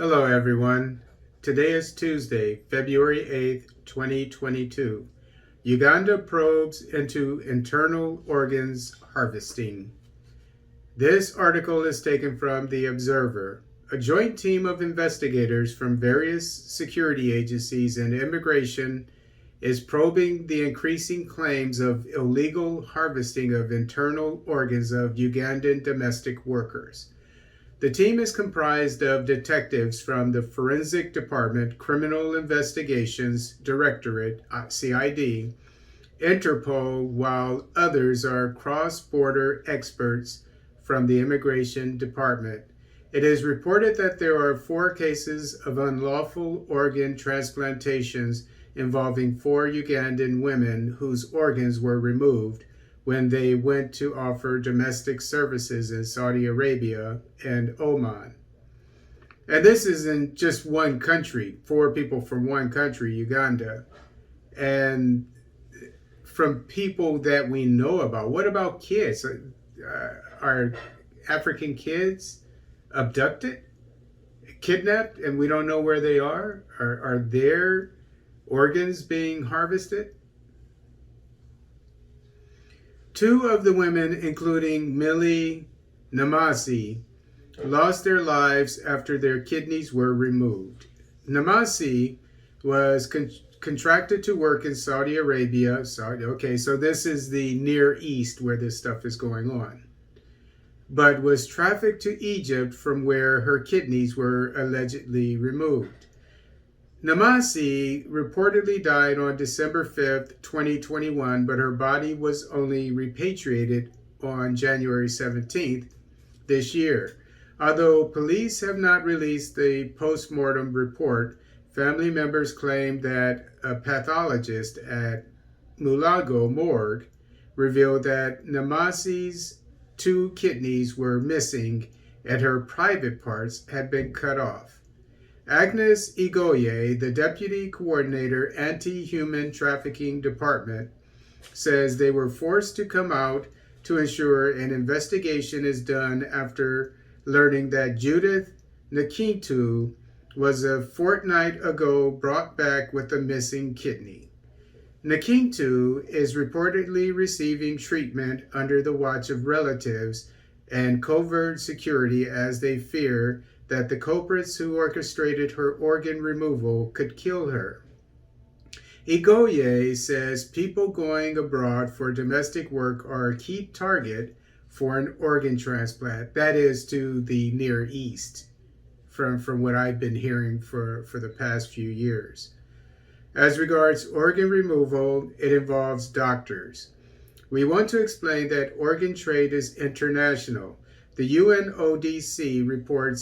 Hello, everyone. Today is Tuesday, February 8th, 2022. Uganda probes into internal organs harvesting. This article is taken from The Observer. A joint team of investigators from various security agencies and immigration is probing the increasing claims of illegal harvesting of internal organs of Ugandan domestic workers. The team is comprised of detectives from the Forensic Department, Criminal Investigations Directorate, CID, Interpol, while others are cross-border experts from the Immigration Department. It is reported that there are 4 cases of unlawful organ transplantations involving 4 Ugandan women whose organs were removed when they went to offer domestic services in Saudi Arabia and Oman. And this is in just one country, 4 people from one country, Uganda, and from people that we know about. What about kids? Are African kids abducted, kidnapped, and we don't know where they are? Are their organs being harvested? 2 of the women, including Millsy Namasi, lost their lives after their kidneys were removed. Namasi was contracted to work in Saudi Arabia. Okay, so this is the Near East where this stuff is going on. But was trafficked to Egypt from where her kidneys were allegedly removed. Namasi reportedly died on December 5th, 2021, but her body was only repatriated on January 17th this year. Although police have not released the post-mortem report, family members claim that a pathologist at Mulago Morgue revealed that Namasi's 2 kidneys were missing and her private parts had been cut off. Agnes Igoye, the Deputy Coordinator, Anti-Human Trafficking Department, says they were forced to come out to ensure an investigation is done after learning that Judith Nkintu was a fortnight ago brought back with a missing kidney. Nkintu is reportedly receiving treatment under the watch of relatives and covert security as they fear that the culprits who orchestrated her organ removal could kill her. Igoye says people going abroad for domestic work are a key target for an organ transplant, that is to the Near East, from what I've been hearing for the past few years. As regards organ removal, it involves doctors. We want to explain that organ trade is international. The UNODC report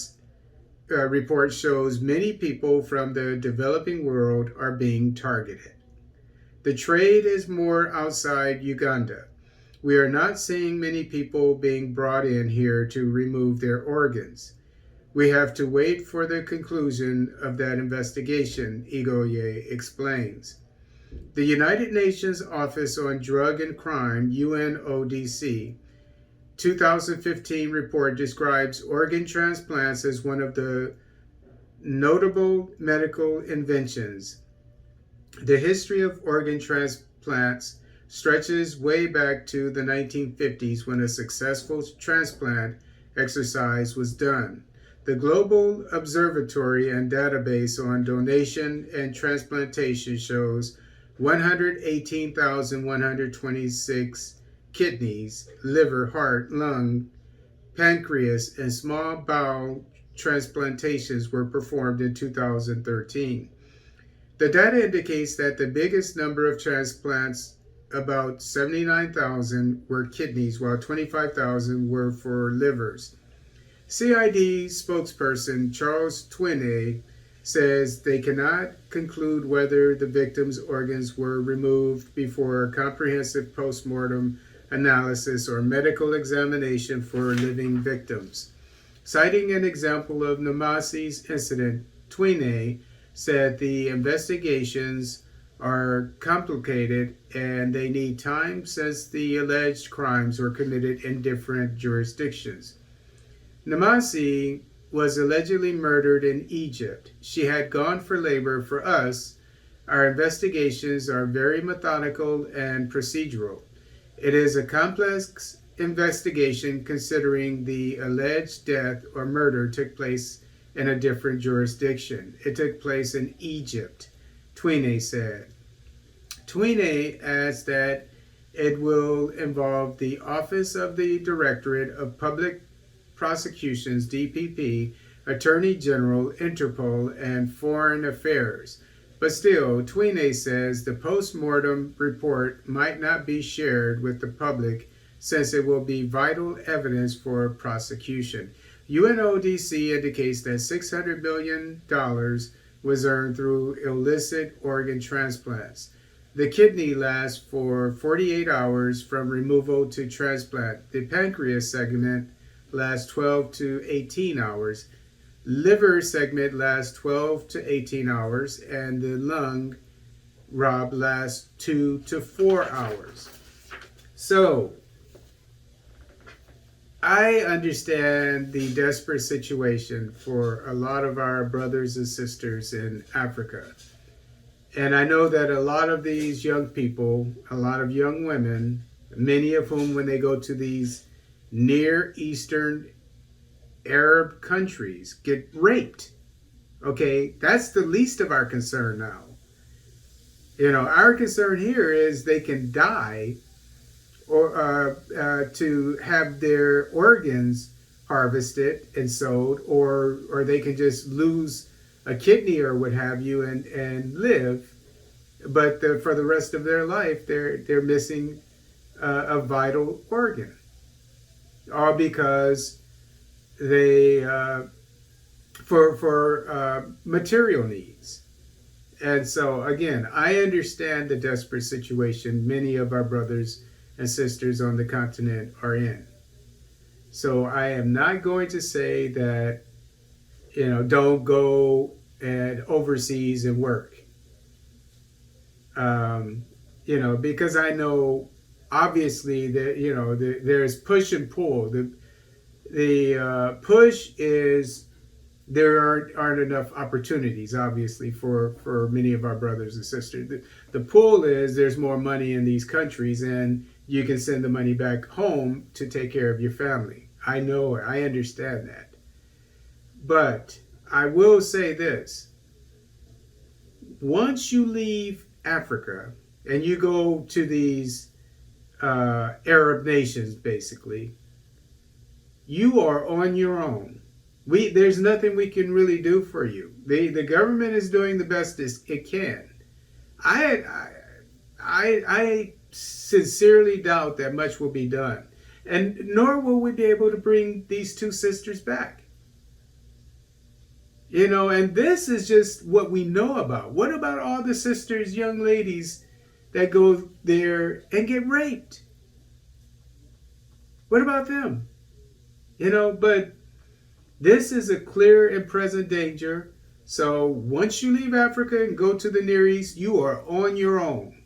shows many people from the developing world are being targeted. The trade is more outside Uganda. We are not seeing many people being brought in here to remove their organs. We have to wait for the conclusion of that investigation, Igoye explains. The United Nations Office on Drug and Crime, UNODC, 2015 report describes organ transplants as one of the notable medical inventions. The history of organ transplants stretches way back to the 1950s when a successful transplant exercise was done. The Global Observatory and Database on Donation and Transplantation shows 118,126 kidneys, liver, heart, lung, pancreas, and small bowel transplantations were performed in 2013. The data indicates that the biggest number of transplants, about 79,000, were kidneys, while 25,000 were for livers. CID spokesperson Charles Twinney says they cannot conclude whether the victims' organs were removed before a comprehensive postmortem analysis or medical examination for living victims. Citing an example of Namasi's incident, Twinney said the investigations are complicated and they need time since the alleged crimes were committed in different jurisdictions. Namasi was allegedly murdered in Egypt. She had gone for labor. For us, our investigations are very methodical and procedural. It is a complex investigation considering the alleged death or murder took place in a different jurisdiction. It took place in Egypt, Twine said. Twine adds that it will involve the Office of the Directorate of Public Prosecutions, DPP, Attorney General, Interpol, and Foreign Affairs. But still, Twine says the post-mortem report might not be shared with the public since it will be vital evidence for prosecution. UNODC indicates that $600 billion was earned through illicit organ transplants. The kidney lasts for 48 hours from removal to transplant. The pancreas segment lasts 12 to 18 hours. Liver segment lasts 12 to 18 hours, and the lung, Rob, lasts 2 to 4 hours. So, I understand the desperate situation for a lot of our brothers and sisters in Africa. And I know that a lot of these young people, a lot of young women, many of whom when they go to these Near Eastern Arab countries get raped. Okay, that's the least of our concern now. You know, our concern here is they can die or to have their organs harvested and sold, or they can just lose a kidney or what have you and live, but for the rest of their life they're missing a vital organ, all because they for material needs. And so again, I understand the desperate situation many of our brothers and sisters on the continent are in. So I am not going to say that, you know, don't go and overseas and work. You know, because I know obviously that, you know, there's push and pull. The push is there aren't enough opportunities, obviously, for many of our brothers and sisters. The pull is there's more money in these countries and you can send the money back home to take care of your family. I know, I understand that. But I will say this. Once you leave Africa and you go to these Arab nations, basically, you are on your own. There's nothing we can really do for you. The government is doing the best it can. I sincerely doubt that much will be done, and nor will we be able to bring these two sisters back. You know, and this is just what we know about. What about all the sisters, young ladies that go there and get raped? What about them? You know, but this is a clear and present danger. So once you leave Africa and go to the Near East, you are on your own.